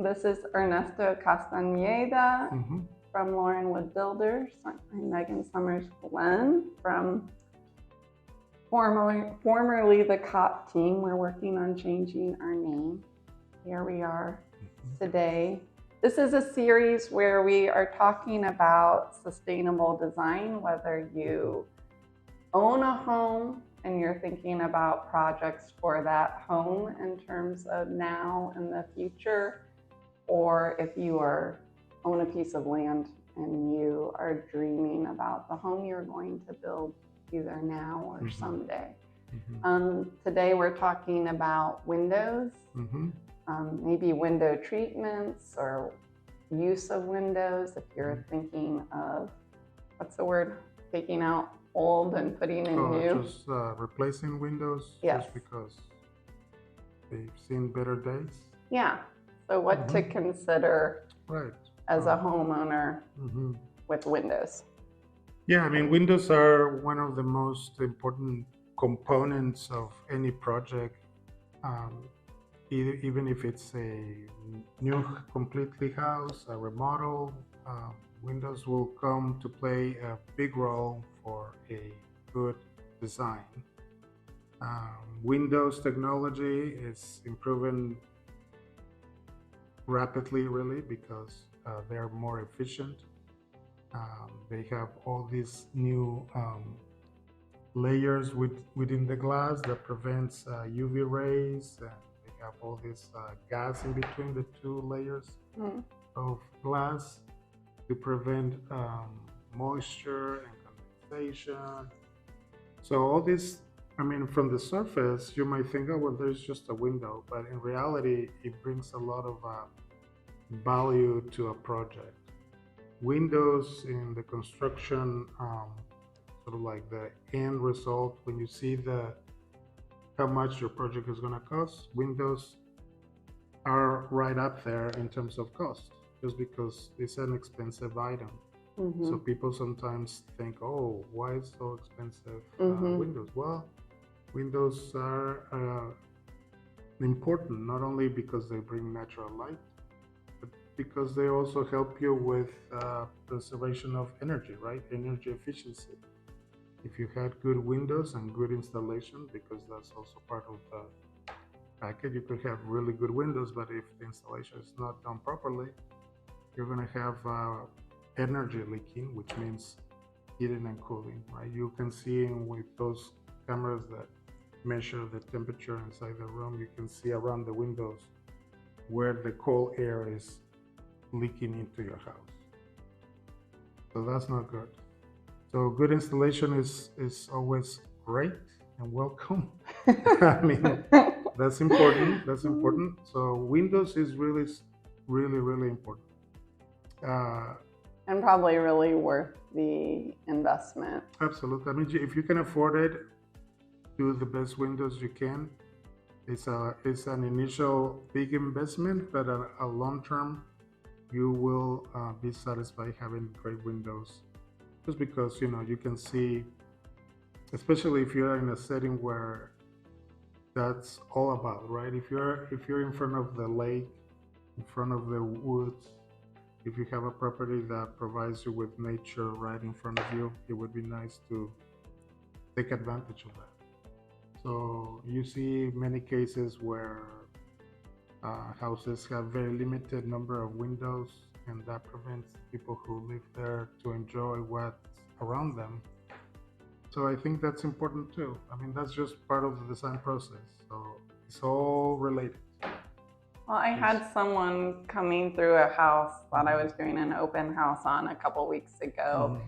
this is Ernesto Castaneda Mm-hmm. from Loren Wood Builders. I'm Megan Summers-Glenn from formerly the Kopp team. We're working on changing our name. Here we are today. This is a series where we are talking about sustainable design, whether you own a home and you're thinking about projects for that home in terms of now and the future, or if you own a piece of land and you are dreaming about the home you're going to build either now or someday. Today we're talking about windows, maybe window treatments or use of windows. If you're thinking of, what's the word, taking out old and putting in new. Just replacing windows just because they've seen better days. Yeah. So what to consider as a homeowner with windows? Yeah, I mean, windows are one of the most important components of any project. Even if it's a new completely house, a remodel, windows will come to play a big role for a good design. Windows technology is improving rapidly, really, because they're more efficient. They have all these new layers within the glass that prevents UV rays. They have all this gas in between the two layers of glass to prevent moisture and condensation. So all this, I mean, from the surface, you might think, oh, well, there's just a window, but in reality, it brings a lot of value to a project. Windows in the construction, sort of like the end result, when you see how much your project is going to cost, windows are right up there in terms of cost, just because it's an expensive item. So people sometimes think, oh, why is so expensive windows? Well, windows are important, not only because they bring natural light, but because they also help you with preservation of energy, right? Energy efficiency. If you had good windows and good installation, because that's also part of the package, you could have really good windows, but if the installation is not done properly, you're going to have energy leaking, which means heating and cooling, right? You can see with those cameras that measure the temperature inside the room, you can see around the windows where the cold air is leaking into your house. So that's not good. So good installation is always great and welcome. I mean, that's important. That's important. So windows is really, really, really important. And probably really worth the investment. Absolutely. I mean, if you can afford it, do the best windows you can. It's an initial big investment, but a long term, you will be satisfied having great windows. Just because you can see, especially if you're in a setting where that's all about, right? If you're in front of the lake, in front of the woods, if you have a property that provides you with nature right in front of you, it would be nice to take advantage of that. So you see many cases where houses have very limited number of windows, and that prevents people who live there to enjoy what's around them. So I think that's important too. I mean, that's just part of the design process. So it's all related. Well, I had someone coming through a house that I was doing an open house on a couple weeks ago,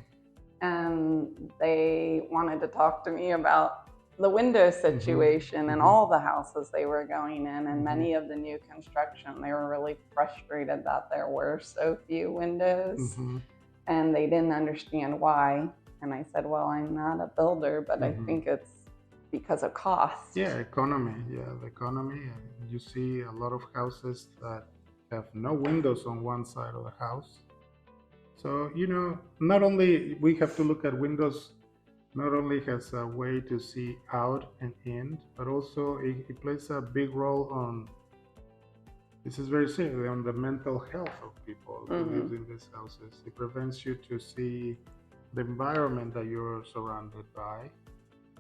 and they wanted to talk to me about the window situation and all the houses they were going in, and many of the new construction. They were really frustrated that there were so few windows, and they didn't understand why. And I said, well, I'm not a builder, but I think it's because of cost. Yeah, economy. Yeah, the economy. And you see a lot of houses that have no windows on one side of the house. So, not only we have to look at windows, not only as a way to see out and in, but also it plays a big role on this is very serious on the mental health of people who live in these houses. It prevents you to see the environment that you're surrounded by.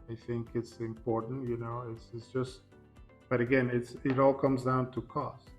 I think it's important, you know, it's just, but again, it all comes down to cost.